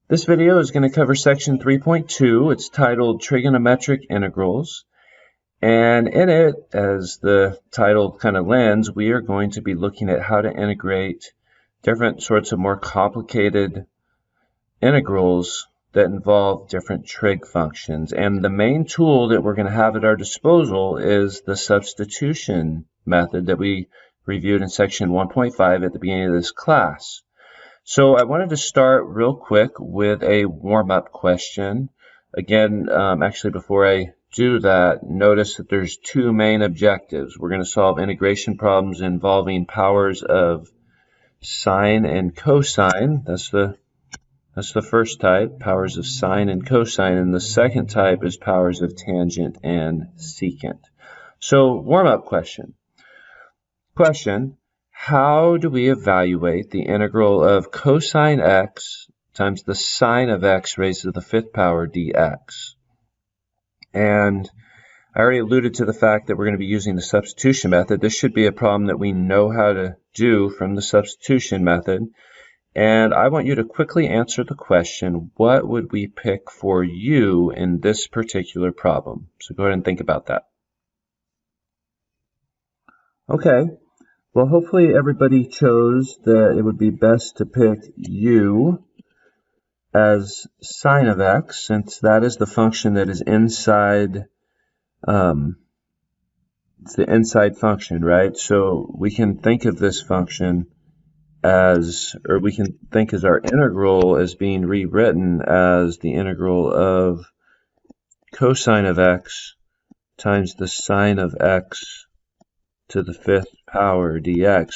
This video is going to cover section 3.2. It's titled Trigonometric Integrals. And in it, as the title kind of lends, we are going to be looking at how to integrate different sorts of more complicated integrals that involve different trig functions. And the main tool that we're going to have at our disposal is the substitution method that we reviewed in section 1.5 at the beginning of this class. So I wanted to start real quick with a warm-up question. Again, actually before I do that, notice that there's two main objectives. We're going to solve integration problems involving powers of sine and cosine. That's the first type, powers of sine and cosine, and the second type is powers of tangent and secant. So warm-up question. How do we evaluate the integral of cosine x times the sine of x raised to the fifth power dx? And I already alluded to the fact that we're going to be using the substitution method. This should be a problem that we know how to do from the substitution method. And I want you to quickly answer the question, what would we pick for u in this particular problem? So go ahead and think about that. Okay. Well, hopefully everybody chose that it would be best to pick u as sine of x, since that is the function that is inside, it's the inside function, right? So we can think of this function as, or we can think as our integral as being rewritten as the integral of cosine of x times the sine of x to the fifth power dx.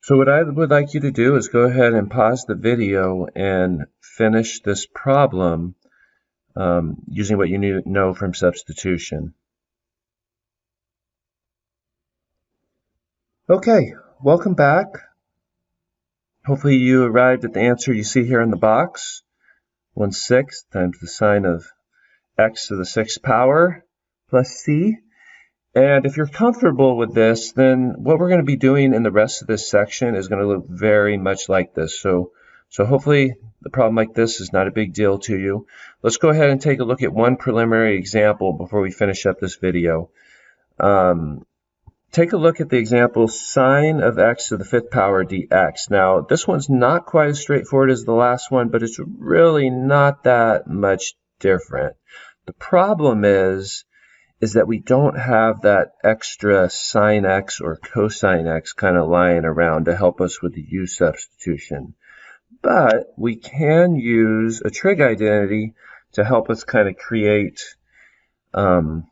So what I would like you to do is go ahead and pause the video and finish this problem using what you need to know from substitution. Okay, welcome back. Hopefully you arrived at the answer you see here in the box. 1/6 times the sine of x to the sixth power plus c. And if you're comfortable with this, then what we're going to be doing in the rest of this section is going to look very much like this. So hopefully the problem like this is not a big deal to you. Let's go ahead and take a look at one preliminary example before we finish up this video. Take a look at the example sine of x to the fifth power dx. Now, this one's not quite as straightforward as the last one, but it's really not that much different. The problem is that we don't have that extra sine x or cosine x kind of lying around to help us with the u substitution. But we can use a trig identity to help us kind of create the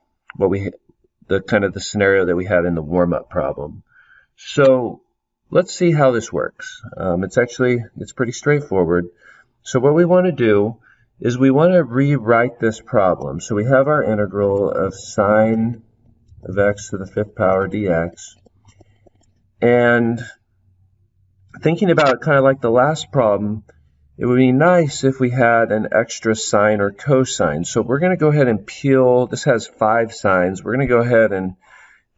scenario that we had in the warm-up problem. So let's see how this works. It's pretty straightforward. So what we want to do is we want to rewrite this problem. So we have our integral of sine of x to the fifth power dx. And thinking about it kind of like the last problem, it would be nice if we had an extra sine or cosine. So we're going to go ahead and peel, this has 5 sines, we're going to go ahead and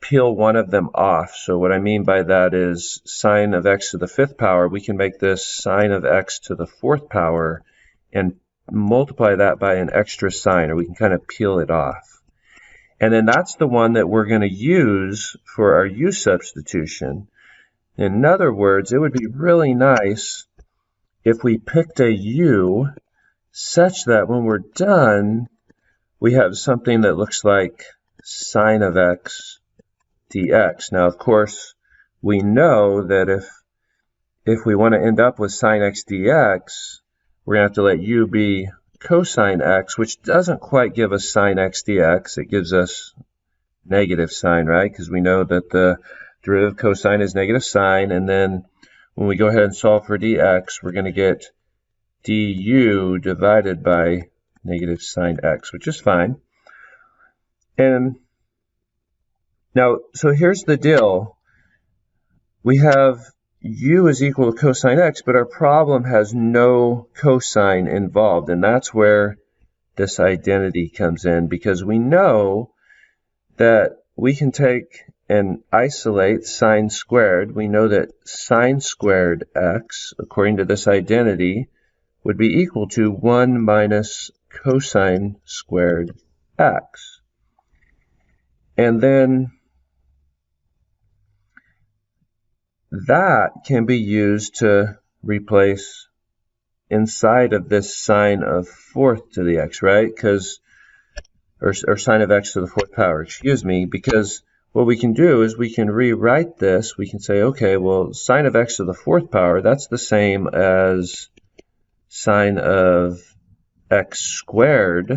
peel one of them off. So what I mean by that is sine of x to the fifth power, we can make this sine of x to the fourth power and multiply that by an extra sine, or we can kind of peel it off. And then that's the one that we're going to use for our u substitution. In other words, it would be really nice if we picked a u such that when we're done, we have something that looks like sine of x dx. Now, of course, we know that if we want to end up with sine x dx, we're going to have to let u be cosine x, which doesn't quite give us sine x dx. It gives us negative sine, right? Because we know that the derivative of cosine is negative sine. And then when we go ahead and solve for dx, we're going to get du divided by negative sine x, which is fine. And now, so here's the deal. We have u is equal to cosine x, but our problem has no cosine involved, and that's where this identity comes in, because we know that we can take and isolate sine squared. We know that sine squared x, according to this identity, would be equal to 1 minus cosine squared x. And then that can be used to replace inside of this sine of fourth to the x, right? Or sine of x to the fourth power, excuse me, because what we can do is we can rewrite this. We can say, okay, well, sine of x to the fourth power, that's the same as sine of x squared,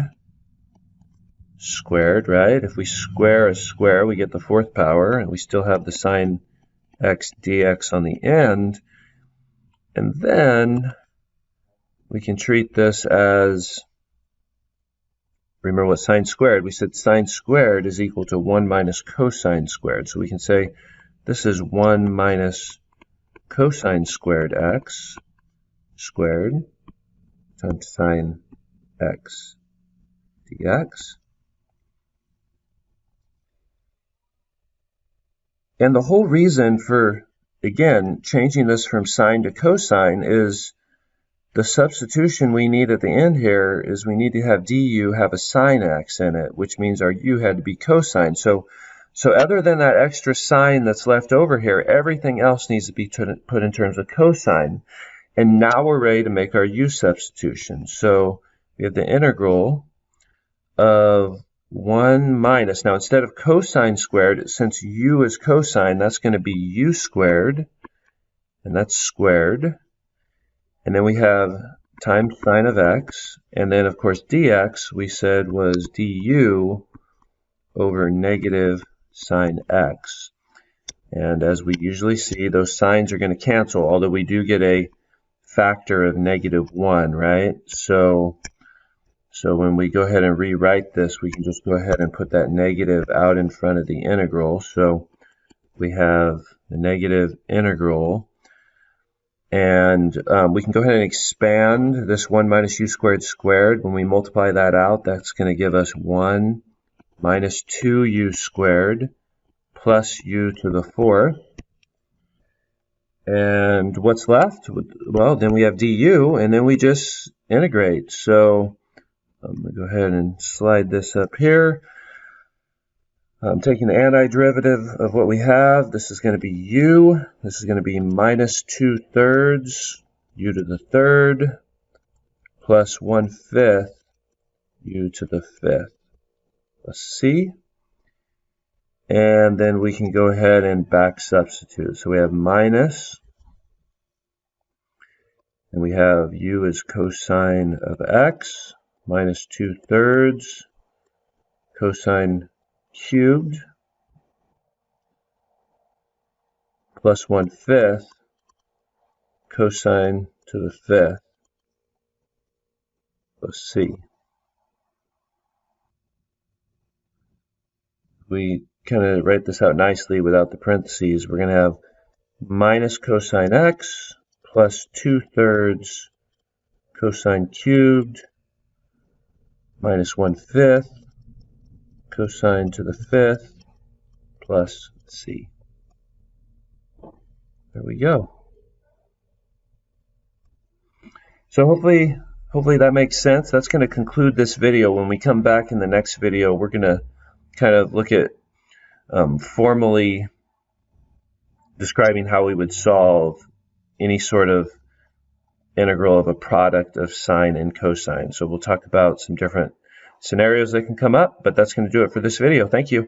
right? If we square a square, we get the fourth power, and we still have the sine x dx on the end. And then we can treat this as, remember what sine squared, we said sine squared is equal to 1 minus cosine squared. So we can say this is 1 minus cosine squared x squared times sine x dx. And the whole reason for, again, changing this from sine to cosine is the substitution we need at the end here is we need to have du have a sine x in it, which means our u had to be cosine. So other than that extra sine that's left over here, everything else needs to be put in terms of cosine. And now we're ready to make our u substitution. So we have the integral of 1 minus, now instead of cosine squared, since u is cosine, that's going to be u squared, and that's squared. And then we have times sine of x, and then of course dx we said was du over negative sine x. And as we usually see, those signs are going to cancel, although we do get a factor of -1, right? So when we go ahead and rewrite this, we can just go ahead and put that negative out in front of the integral. So we have the negative integral. And we can go ahead and expand this 1 minus u squared squared. When we multiply that out, that's going to give us 1 minus 2u squared plus u to the fourth. And what's left? Well, then we have du, and then we just integrate. So I'm going to go ahead and slide this up here. I'm taking the antiderivative of what we have. This is going to be u. This is going to be minus 2/3 u to the third plus 1/5 u to the fifth plus c. And then we can go ahead and back substitute. So we have minus, and we have u is cosine of x minus 2/3 cosine cubed plus 1/5 cosine to the fifth plus c. We kind of write this out nicely without the parentheses. We're going to have minus cosine x plus 2/3 cosine cubed minus 1/5 cosine to the fifth plus c. There we go. So hopefully that makes sense. That's going to conclude this video. When we come back in the next video, we're going to kind of look at formally describing how we would solve any sort of integral of a product of sine and cosine. So we'll talk about some different scenarios that can come up, but that's going to do it for this video. Thank you.